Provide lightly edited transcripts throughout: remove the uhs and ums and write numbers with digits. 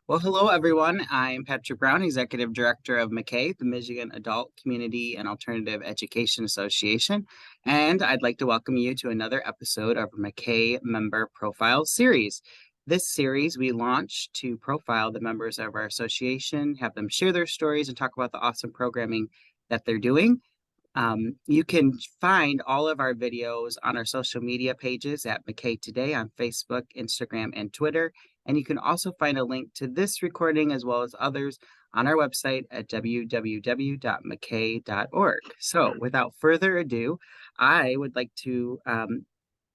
Well, hello, everyone. I'm Patrick Brown, Executive Director of MACAE, the Michigan Adult Community and Alternative Education Association, and I'd like to welcome you to another episode of our MACAE Member Profile Series. This series we launched to profile the members of our association, have them share their stories, and talk about the awesome programming that they're doing. You can find all of our videos on our social media pages at MACAE Today on Facebook, Instagram, and Twitter. And you can also find a link to this recording as well as others on our website at www.macae.org. So without further ado, I would like to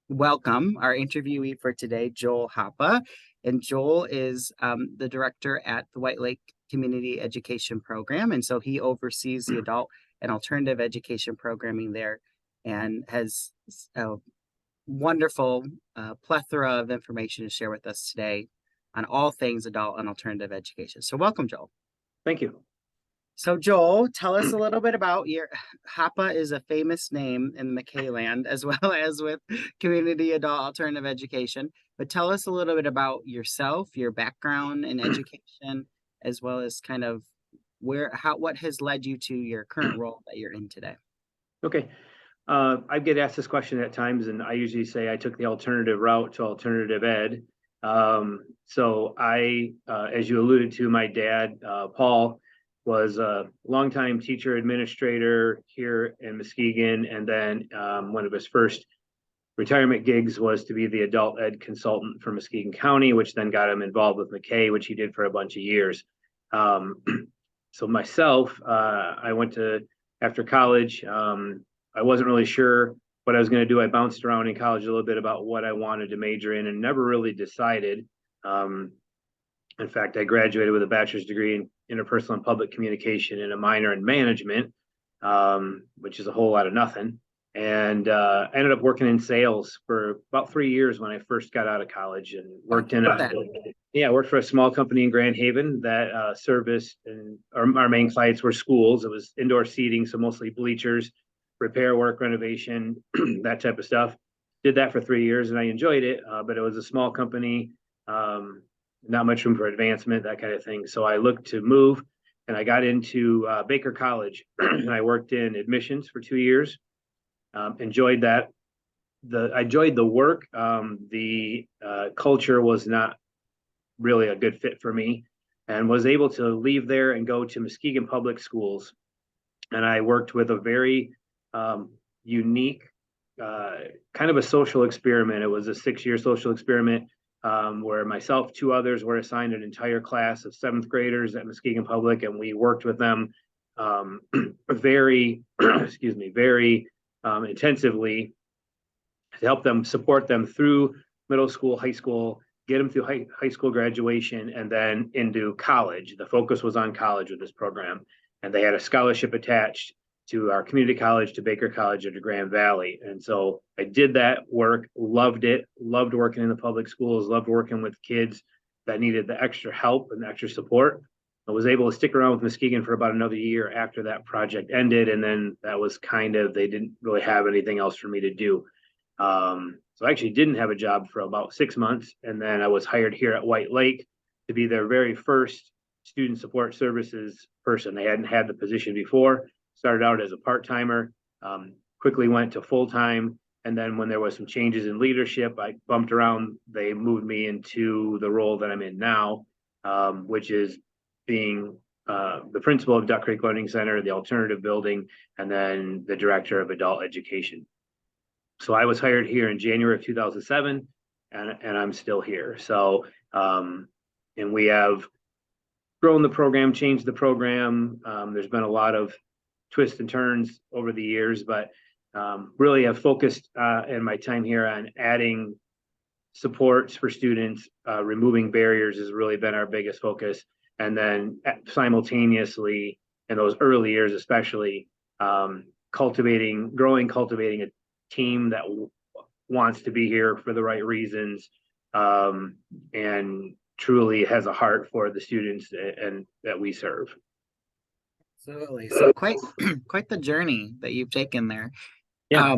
welcome our interviewee for today, Joel Hoppa. And Joel is the director at the White Lake Community Education Program. And so he oversees the adult and alternative education programming there and has a wonderful plethora of information to share with us today on all things adult and alternative education. So welcome, Joel. Thank you. So Joel, tell us a little bit about your Hoppa is a famous name in MACAE land as well as with community adult alternative education. But tell us a little bit about yourself, your background in education, as well as kind of what has led you to your current role that you're in today. Okay. I get asked this question at times, and I usually say I took the alternative route to alternative ed. As you alluded to, my dad, Paul, was a longtime teacher administrator here in Muskegon, and then one of his first retirement gigs was to be the adult ed consultant for Muskegon County, which then got him involved with MACAE, which he did for a bunch of years. Um, so myself, I went to after college. I wasn't really sure what I was going to do. I bounced around in college a little bit about what I wanted to major in and never really decided. In fact, I graduated with a bachelor's degree in interpersonal and public communication and a minor in management, which is a whole lot of nothing. And I ended up working in sales for about 3 years when I first got out of college, and worked for a small company in Grand Haven that serviced, and our main clients were schools. It was indoor seating, so mostly bleachers, repair work, renovation, that type of stuff. Did that for 3 years and I enjoyed it, but it was a small company, not much room for advancement, that kind of thing. So I looked to move, and I got into Baker College and I worked in admissions for 2 years. Enjoyed that. I enjoyed the work. The culture was not really a good fit for me, and was able to leave there and go to Muskegon Public Schools. And I worked with a very unique kind of a social experiment. It was a 6-year social experiment where myself, two others were assigned an entire class of seventh graders at Muskegon Public, and we worked with them very, very intensively to help them support them through middle school, high school, get them through high school graduation, and then into college. The focus was on college with this program, and they had a scholarship attached to our community college, to Baker College, or to Grand Valley. And so I did that work, loved it, loved working in the public schools, loved working with kids that needed the extra help and the extra support. I was able to stick around with Muskegon for about another year after that project ended. And then that was they didn't really have anything else for me to do. So I actually didn't have a job for about 6 months. And then I was hired here at White Lake to be their very first student support services person. They hadn't had the position before. Started out as a part-timer, quickly went to full-time. And then when there was some changes in leadership, I bumped around. They moved me into the role that I'm in now, which is being the principal of Duck Creek Learning Center, the alternative building, and then the director of adult education. So I was hired here in January of 2007, and I'm still here. So, and we have grown the program, changed the program. There's been a lot of twists and turns over the years, but really have focused in my time here on adding supports for students. Removing barriers has really been our biggest focus. And then simultaneously, in those early years especially, cultivating a team that wants to be here for the right reasons, and truly has a heart for the students and that we serve. Absolutely. So quite the journey that you've taken there. Yeah.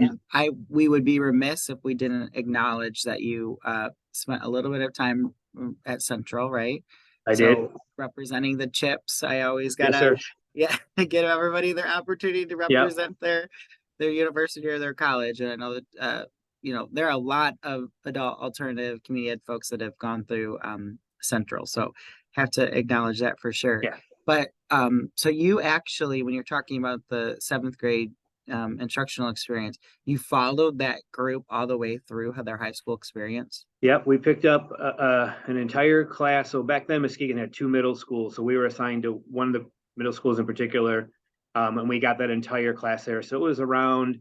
We would be remiss if we didn't acknowledge that you spent a little bit of time at Central, right? I did. So representing the chips, I always Yes, gotta, sir. yeah, give everybody their opportunity to Yep. represent their university or their college. And I know that there are a lot of adult alternative community ed folks that have gone through Central. So have to acknowledge that for sure. Yeah. But so you actually, when you're talking about the seventh grade instructional experience, you followed that group all the way through their high school experience. Yep. We picked up an entire class. So back then, Muskegon had two middle schools. So we were assigned to one of the middle schools in particular. And we got that entire class there. So it was around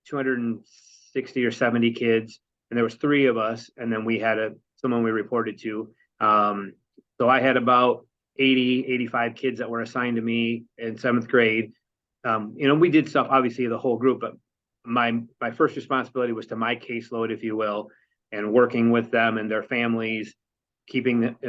260 or 70 kids. And there was three of us. And then we had someone we reported to. So I had about 80, 85 kids that were assigned to me in seventh grade. We did stuff, obviously, the whole group, but my first responsibility was to my caseload, if you will, and working with them and their families,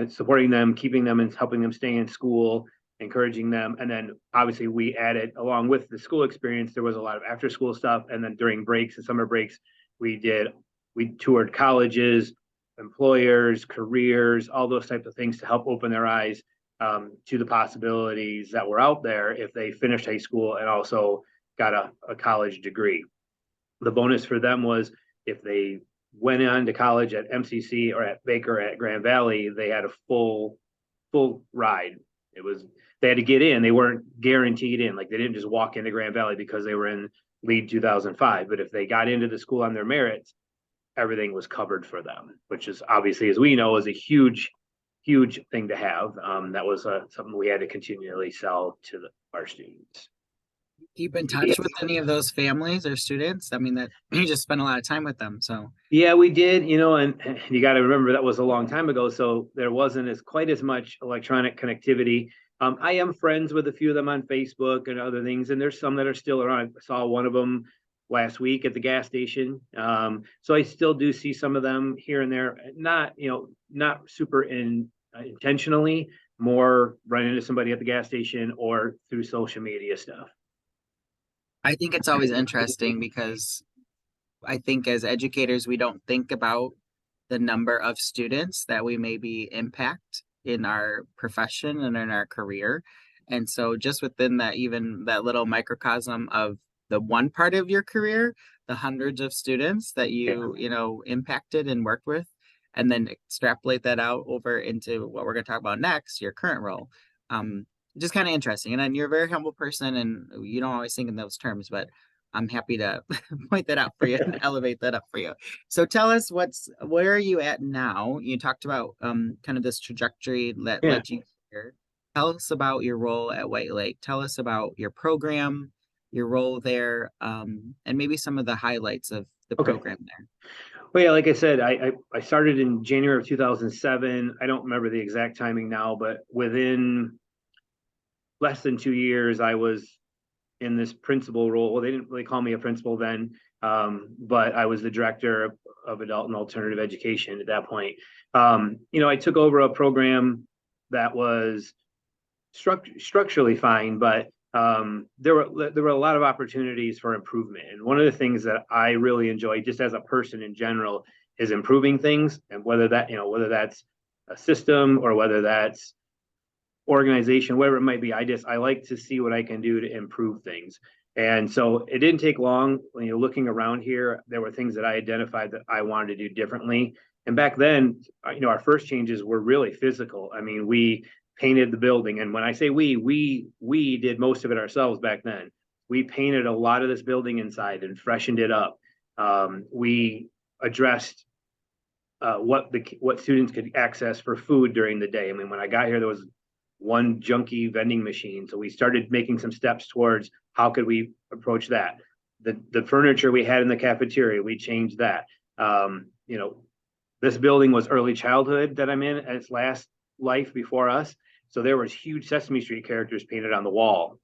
supporting them, keeping them and helping them stay in school, encouraging them. And then obviously we added, along with the school experience, there was a lot of after school stuff. And then during breaks and summer breaks, we toured colleges, employers, careers, all those types of things to help open their eyes to the possibilities that were out there if they finished high school and also got a college degree. The bonus for them was if they went on to college at MCC or at Baker or at Grand Valley, they had a full ride. They had to get in. They weren't guaranteed in. Like they didn't just walk into Grand Valley because they were in LEAD 2005. But if they got into the school on their merits, everything was covered for them, which is obviously, as we know, is a huge thing to have. That was something we had to continually sell to our students. Keep in touch with any of those families or students? I mean, that you just spent a lot of time with them. So Yeah, we did, and you got to remember that was a long time ago, so there wasn't quite as much electronic connectivity. I am friends with a few of them on Facebook and other things, and there's some that are still around. I saw one of them last week at the gas station. So I still do see some of them here and there, not super intentionally, more running into somebody at the gas station or through social media stuff. I think it's always interesting because I think as educators, we don't think about the number of students that we maybe impact in our profession and in our career. And so just within that, even that little microcosm of the one part of your career, the hundreds of students that Yeah. impacted and worked with, and then extrapolate that out over into what we're going to talk about next, your current role. Just kind of interesting. And then you're a very humble person and you don't always think in those terms, but I'm happy to point that out for you and elevate that up for you. So tell us where are you at now? You talked about kind of this trajectory that Yeah. led you here. Tell us about your role at White Lake. Tell us about your program, your role there, and maybe some of the highlights of the Okay. program there. Well, yeah, like I said, I started in January of 2007. I don't remember the exact timing now, but within less than 2 years, I was in this principal role. Well, they didn't really call me a principal then, but I was the director of adult and alternative education at that point. I took over a program that was structurally fine, but there were a lot of opportunities for improvement. And one of the things that I really enjoy, just as a person in general, is improving things. And whether that's a system or whether that's organization, whatever it might be, I like to see what I can do to improve things. And so it didn't take long. When you're looking around here, there were things that I identified that I wanted to do differently. And back then, our first changes were really physical. I mean, we painted the building. And when I say we did most of it ourselves back then. We painted a lot of this building inside and freshened it up. We addressed what students could access for food during the day. I mean, when I got here, there was one junky vending machine. So we started making some steps towards how could we approach that. The furniture we had in the cafeteria, we changed that. This building was early childhood that I'm in at its last life before us. So there was huge Sesame Street characters painted on the wall.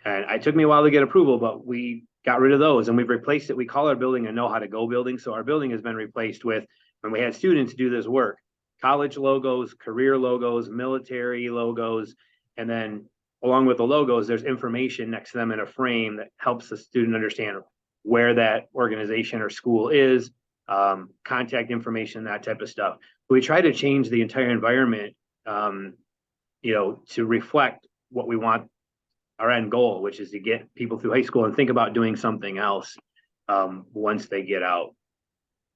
And it took me a while to get approval, but we got rid of those and we've replaced it. We call our building a Know How to Go building. So our building has been replaced with, when we had students do this work, college logos, career logos, military logos, and then along with the logos, there's information next to them in a frame that helps the student understand where that organization or school is, contact information, that type of stuff. We try to change the entire environment to reflect what we want, our end goal, which is to get people through high school and think about doing something else once they get out.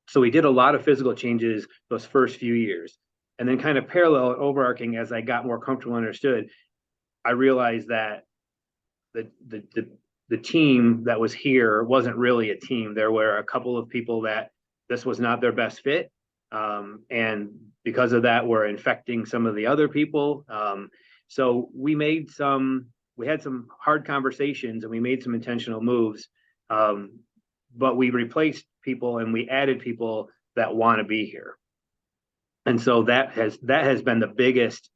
So we did a lot of physical changes those first few years. And then kind of parallel and overarching, as I got more comfortable and understood, I realized that the team that was here wasn't really a team. There were a couple of people that this was not their best fit. And because of that, we're infecting some of the other people. So we had some hard conversations and we made some intentional moves. But we replaced people and we added people that want to be here. And so that has been the biggest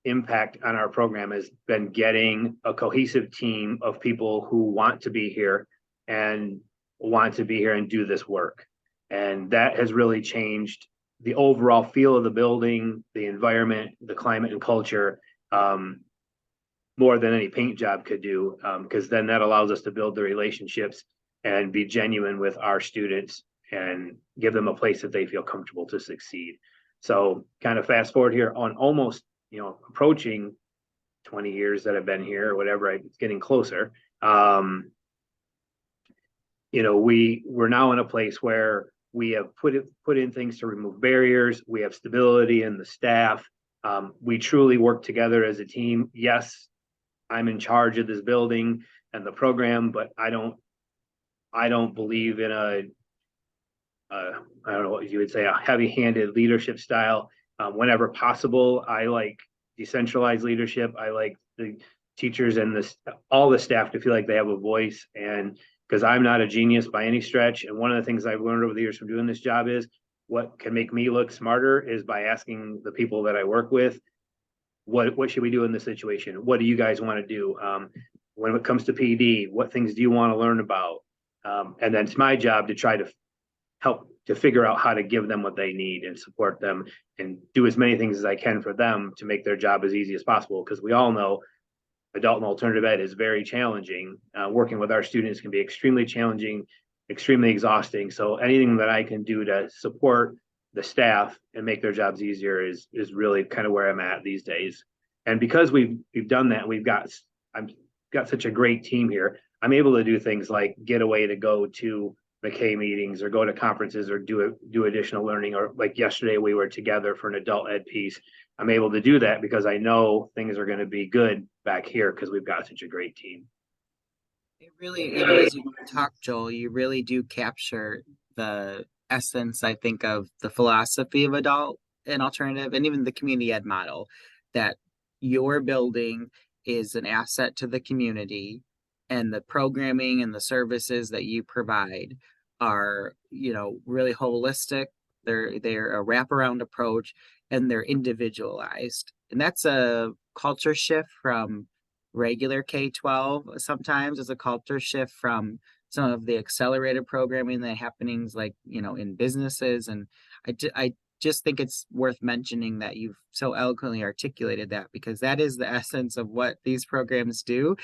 impact on our program, has been getting a cohesive team of people who want to be here and do this work. And that has really changed the overall feel of the building, the environment, the climate and culture, more than any paint job could do, because then that allows us to build the relationships and be genuine with our students and give them a place that they feel comfortable to succeed. So kind of fast forward here on almost, approaching 20 years that I've been here or whatever, it's getting closer. We're now in a place where we have put in things to remove barriers. We have stability in the staff. We truly work together as a team. Yes, I'm in charge of this building and the program, but I don't believe in I don't know what you would say, a heavy-handed leadership style. Whenever possible, I like decentralized leadership. I like the teachers and all the staff to feel like they have a voice, and because I'm not a genius by any stretch. And one of the things I've learned over the years from doing this job is what can make me look smarter is by asking the people that I work with, what should we do in this situation? What do you guys want to do? When it comes to PD, what things do you want to learn about? And then it's my job to try to help to figure out how to give them what they need and support them and do as many things as I can for them to make their job as easy as possible. Because we all know adult and alternative ed is very challenging. Working with our students can be extremely challenging, extremely exhausting. So anything that I can do to support the staff and make their jobs easier is really kind of where I'm at these days. And because we've done that, I've got such a great team here. I'm able to do things like get away to go to MACAE meetings or go to conferences or do additional learning, or like yesterday we were together for an adult ed piece. I'm able to do that because I know things are going to be good back here because we've got such a great team. It really, as you talk, Joel, you really do capture the essence, I think, of the philosophy of adult and alternative and even the community ed model, that your building is an asset to the community, and the programming and the services that you provide are, really holistic. They're a wraparound approach, and they're individualized. And that's a culture shift from regular K-12. Sometimes it's a culture shift from some of the accelerated programming that happenings like, in businesses. And I just think it's worth mentioning that you've so eloquently articulated that, because that is the essence of what these programs do.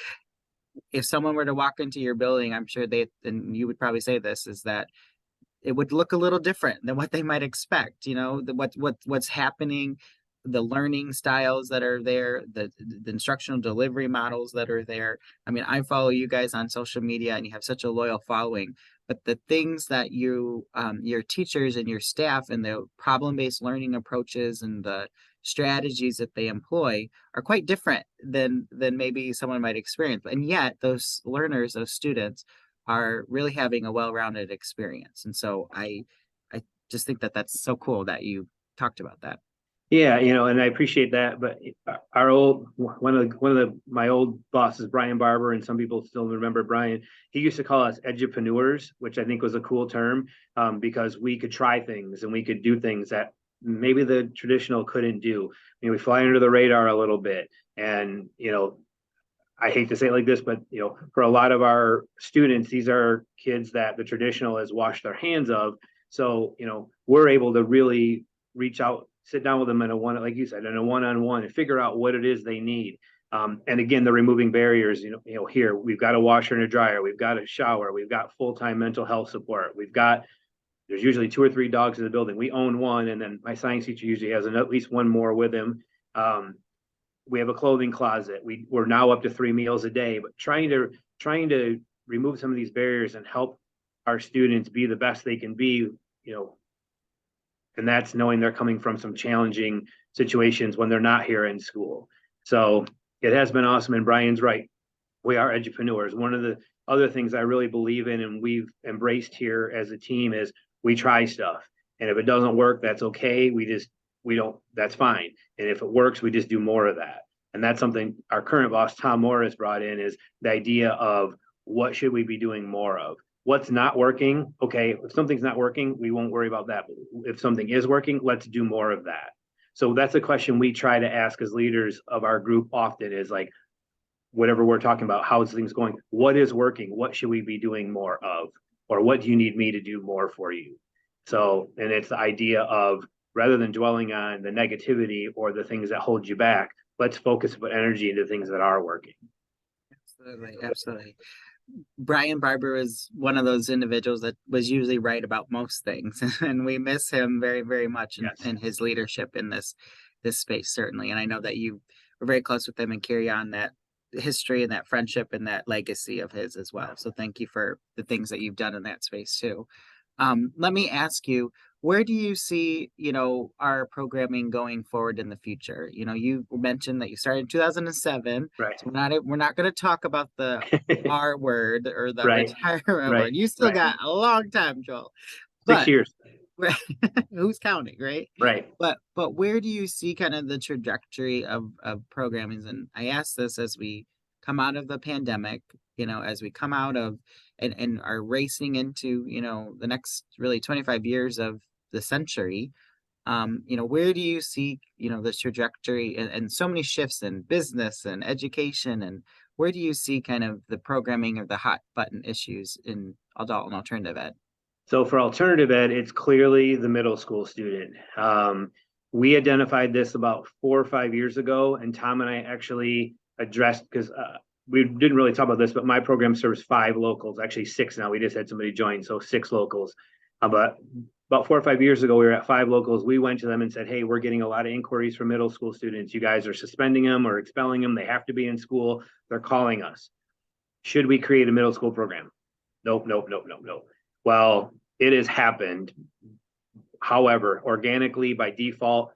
If someone were to walk into your building, I'm sure and you would probably say this, is that it would look a little different than what they might expect. What's happening, the learning styles that are there, the instructional delivery models that are there. I mean, I follow you guys on social media and you have such a loyal following, but the things that your teachers and your staff and the problem-based learning approaches and the strategies that they employ are quite different than maybe someone might experience. And yet those learners, those students, are really having a well-rounded experience. And so I just think that that's so cool that you talked about that. Yeah, and I appreciate that. But my old bosses, Brian Barber, and some people still remember Brian. He used to call us edupreneurs, which I think was a cool term, because we could try things and we could do things that maybe the traditional couldn't do. We fly under the radar a little bit, and I hate to say it like this, but for a lot of our students, these are kids that the traditional has washed their hands of. So we're able to really reach out, sit down with them in a one-on-one and figure out what it is they need. And again, they're removing barriers. Here we've got a washer and a dryer, we've got a shower, we've got full-time mental health support, there's usually 2 or 3 dogs in the building. We own one, and then my science teacher usually has at least one more with him. We have a clothing closet. We're now up to 3 meals a day, but trying to remove some of these barriers and help our students be the best they can be, you know, and that's knowing they're coming from some challenging situations when they're not here in school. So it has been awesome. And Brian's right. We are edupreneurs. One of the other things I really believe in and we've embraced here as a team is we try stuff. And if it doesn't work, that's okay. We don't, that's fine. And if it works, we just do more of that. And that's something our current boss, Tom Moore, has brought in is the idea of what should we be doing more of? What's not working? Okay, if something's not working, we won't worry about that. But if something is working, let's do more of that. So that's a question we try to ask as leaders of our group often is like, whatever we're talking about, how's things going? What is working? What should we be doing more of? Or what do you need me to do more for you? So, and it's the idea of rather than dwelling on the negativity or the things that hold you back, let's focus put energy into things that are working. Absolutely, absolutely. Brian Barber is one of those individuals that was usually right about most things, and we miss him very, very much Yes. in his leadership in this space, certainly. And I know that you were very close with him and carry on that history and that friendship and that legacy of his as well. So thank you for the things that you've done in that space too. Let me ask you, where do you see, our programming going forward in the future? You mentioned that you started in 2007, Right. so we're not going to talk about the R word or the Right. retirement Right. word. You still Right. got a long time, Joel. Six But years. who's counting, right? Right. But where do you see kind of the trajectory of programming? And I ask this as we come out of the pandemic, as we come out of and are racing into, the next really 25 years of the century. Where do you see, the trajectory and so many shifts in business and education, and where do you see kind of the programming or the hot button issues in adult and alternative ed? So for alternative ed, it's clearly the middle school student. We identified this about 4 or 5 years ago, and Tom and I actually addressed because we didn't really talk about this, but my program serves 5 locals, actually 6 now. We just had somebody join, so 6 locals. But about 4 or 5 years ago, we were at 5 locals. We went to them and said, "Hey, we're getting a lot of inquiries from middle school students. You guys are suspending them or expelling them. They have to be in school. They're calling us. Should we create a middle school program?" Nope, nope, nope, nope, nope. Well, it has happened. However, organically by default,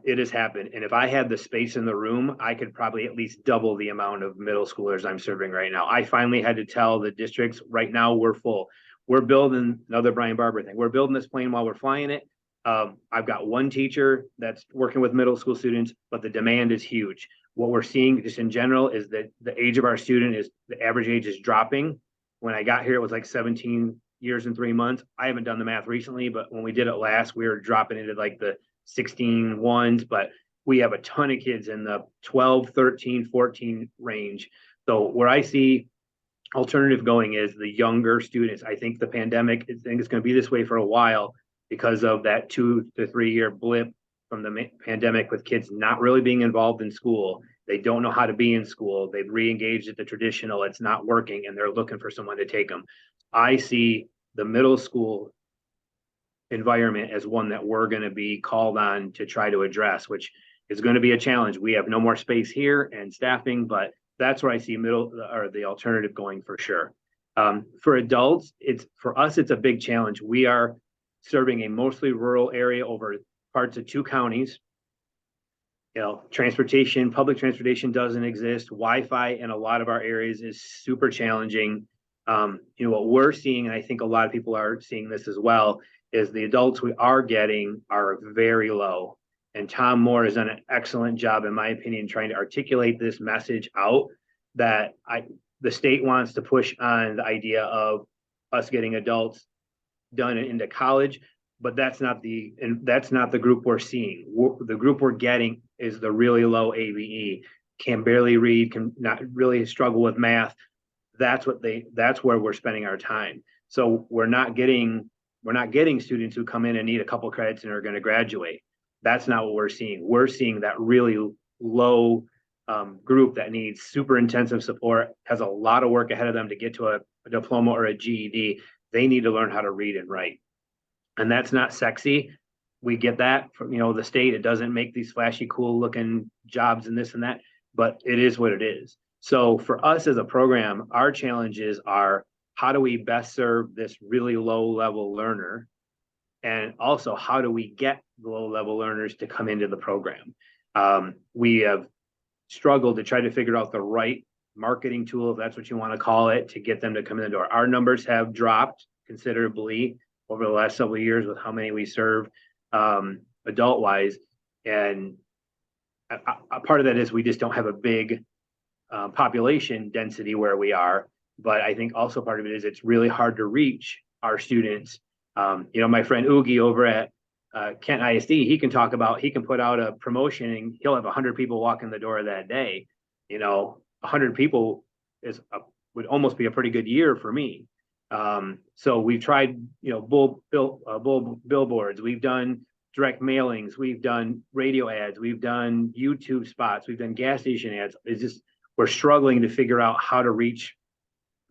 it has happened. And if I had the space in the room, I could probably at least double the amount of middle schoolers I'm serving right now. I finally had to tell the districts right now we're full. We're building another Brian Barber thing. We're building this plane while we're flying it. I've got one teacher that's working with middle school students, but the demand is huge. What we're seeing just in general is that the age of our student is the average age is dropping. When I got here, it was like 17 years and 3 months. I haven't done the math recently, but when we did it last, we were dropping into like the 16 ones, but we have a ton of kids in the 12, 13, 14 range. So where I see alternative going is the younger students. I think the pandemic, I think it's going to be this way for a while because of that 2 to 3 year blip from the pandemic with kids not really being involved in school. They don't know how to be in school. They've re-engaged at the traditional. It's not working, and they're looking for someone to take them. I see the middle school environment as one that we're going to be called on to try to address, which is going to be a challenge. We have no more space here and staffing, but that's where I see middle or the alternative going for sure. For adults, for us, it's a big challenge. We are serving a mostly rural area over parts of 2 counties. Public transportation doesn't exist. Wi-Fi in a lot of our areas is super challenging. What we're seeing, and I think a lot of people are seeing this as well, is the adults we are getting are very low. And Tom Moore has done an excellent job, in my opinion, trying to articulate this message out that the state wants to push on the idea of us getting adults done into college, but that's not the group we're seeing. The group we're getting is the really low ABE, can barely read, can not really struggle with math. That's where we're spending our time. So we're not getting students who come in and need a couple credits and are going to graduate. That's not what we're seeing. We're seeing that really low group that needs super intensive support, has a lot of work ahead of them to get to a diploma or a GED. They need to learn how to read and write. And that's not sexy. we get that from, the state. It doesn't make these flashy, cool looking jobs and this and that, but it is what it is. So for us as a program, our challenges are how do we best serve this really low level learner? And also, how do we get the low level learners to come into the program? We have struggled to try to figure out the right marketing tool, if that's what you want to call it, to get them to come in the door. Our numbers have dropped considerably over the last several years with how many we serve adult wise. And a part of that is we just don't have a big population density where we are. But I think also part of it is it's really hard to reach our students. My friend Oogie over at Kent ISD, he can put out a promotion and he'll have 100 people walk in the door that day. 100 people would almost be a pretty good year for me. So we've tried, billboards. We've done direct mailings. We've done radio ads. We've done YouTube spots. We've done gas station ads. It's just we're struggling to figure out how to reach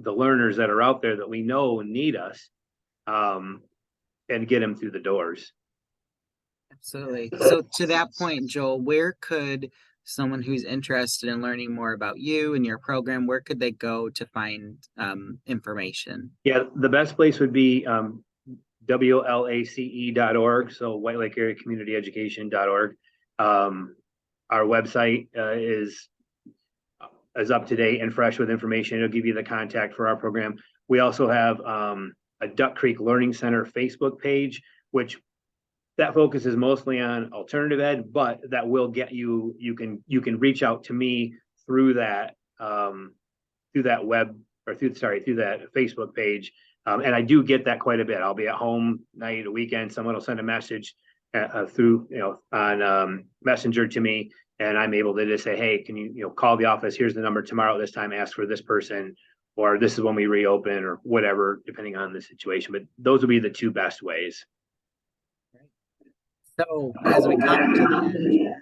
the learners that are out there that we know need us, and get them through the doors. Absolutely. So to that point, Joel, where could someone who's interested in learning more about you and your program, where could they go to find information? Yeah, the best place would be WLACE.org, so White Lake Area Community Education.org. Our website is up to date and fresh with information. It'll give you the contact for our program. We also have a Duck Creek Learning Center Facebook page, which that focuses mostly on alternative ed, but that will get you can reach out to me through that web or through that Facebook page. And I do get that quite a bit. I'll be at home night, a weekend, someone will send a message through, on Messenger to me, and I'm able to just say, hey, can you, call the office? Here's the number tomorrow at this time, ask for this person, or this is when we reopen, or whatever, depending on the situation. But those would be the two best ways. So as we come to the end,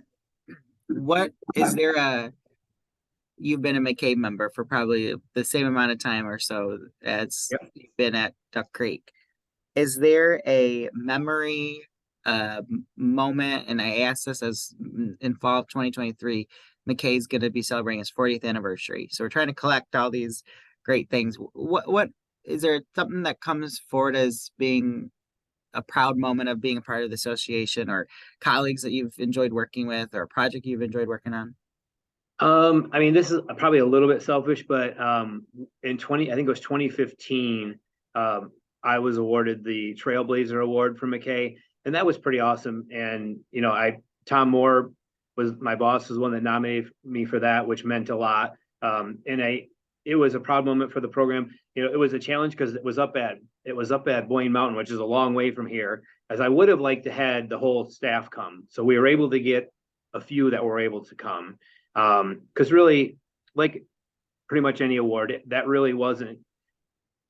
what is there you've been a MACAE member for probably the same amount of time or so as you've been at Duck Creek. Is there a memory moment, and I asked this as in fall of 2023, MACAE is going to be celebrating its 40th anniversary. So we're trying to collect all these great things. What is there something that comes forward as being a proud moment of being a part of the association, or colleagues that you've enjoyed working with, or a project you've enjoyed working on? This is probably a little bit selfish, but I think it was 2015, I was awarded the Trailblazer Award from MACAE, and that was pretty awesome. And Tom Moore was my boss, was one that nominated me for that, which meant a lot. It was a proud moment for the program. It was a challenge because it was up at Boyne Mountain, which is a long way from here, as I would have liked to had the whole staff come. So we were able to get a few that were able to come. Because really, like pretty much any award, that really wasn't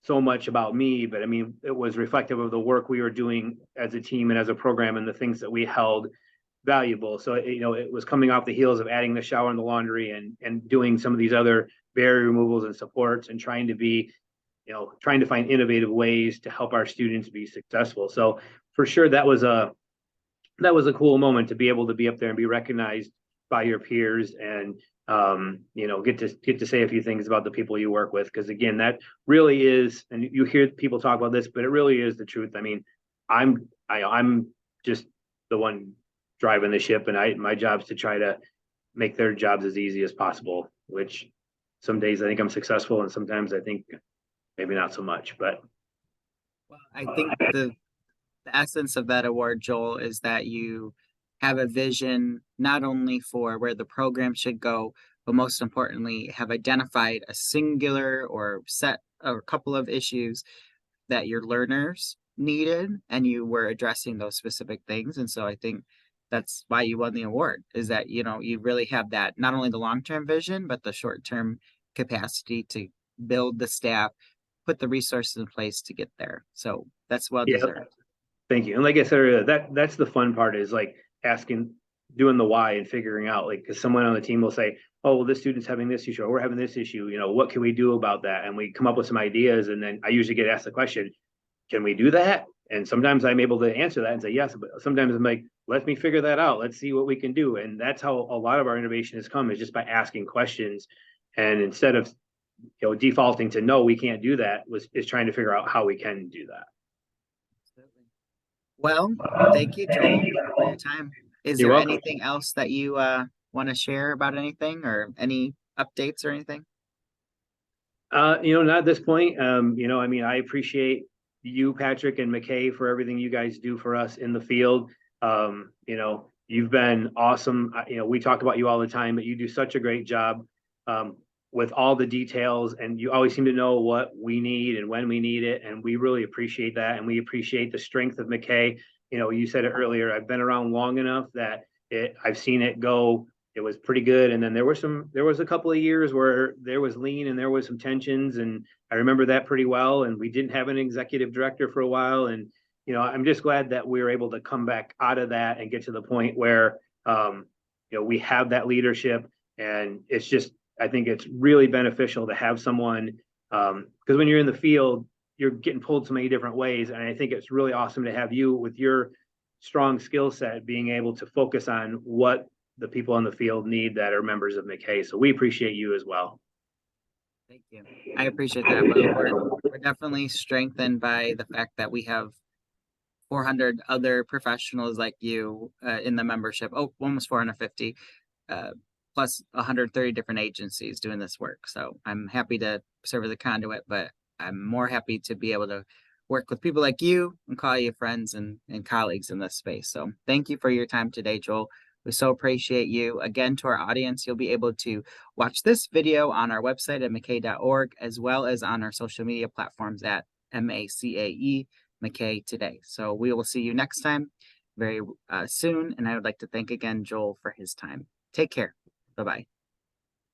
so much about me, but it was reflective of the work we were doing as a team and as a program and the things that we held valuable. So, it was coming off the heels of adding the shower and the laundry and doing some of these other barrier removals and supports and trying to find innovative ways to help our students be successful. So for sure, that was a cool moment to be able to be up there and be recognized by your peers and get to say a few things about the people you work with, because again, that really is, and you hear people talk about this, but it really is the truth. I'm just the one driving the ship, and my job is to try to make their jobs as easy as possible, which some days I think I'm successful and sometimes I think maybe not so much. But I think the essence of that award, Joel, is that you have a vision not only for where the program should go, but most importantly, have identified a singular or set or a couple of issues that your learners needed, and you were addressing those specific things. And so I think that's why you won the award, is that, you really have that, not only the long-term vision, but the short-term capacity to build the staff, put the resources in place to get there. So that's well deserved. Thank you. And like I said earlier, that's the fun part, is like doing the why and figuring out, like, because someone on the team will say, oh, well, this student's having this issue, or we're having this issue, what can we do about that? And we come up with some ideas, and then I usually get asked the question, can we do that? And sometimes I'm able to answer that and say yes, but sometimes I'm like, let me figure that out. Let's see what we can do. And that's how a lot of our innovation has come, is just by asking questions. And instead of defaulting to no, we can't do that, is trying to figure out how we can do that. Well, thank you, Joel, for your time. Is You're there welcome. anything else that you want to share about anything, or any updates or anything? Not at this point. I mean, I appreciate you, Patrick, and MACAE for everything you guys do for us in the field. You've been awesome. We talk about you all the time, but you do such a great job with all the details, and you always seem to know what we need and when we need it. And we really appreciate that. And we appreciate the strength of MACAE. You said it earlier, I've been around long enough that I've seen it go. It was pretty good. And then there was a couple of years where there was lean and there was some tensions. And I remember that pretty well. And we didn't have an executive director for a while. And, I'm just glad that we were able to come back out of that and get to the point where, we have that leadership. And it's just, I think it's really beneficial to have someone, because when you're in the field, you're getting pulled so many different ways. And I think it's really awesome to have you with your strong skill set being able to focus on what the people in the field need that are members of MACAE. So we appreciate you as well. Thank you. I appreciate that. We're definitely strengthened by the fact that we have 400 other professionals like you in the membership. Oh, almost 450, plus 130 different agencies doing this work. So I'm happy to serve as a conduit, but I'm more happy to be able to work with people like you and call you friends and colleagues in this space. So thank you for your time today, Joel. We so appreciate you. Again, to our audience, you'll be able to watch this video on our website at macae.org, as well as on our social media platforms at MACAE, MACAE Today. So we will see you next time very soon. And I would like to thank again Joel for his time. Take care. Bye-bye.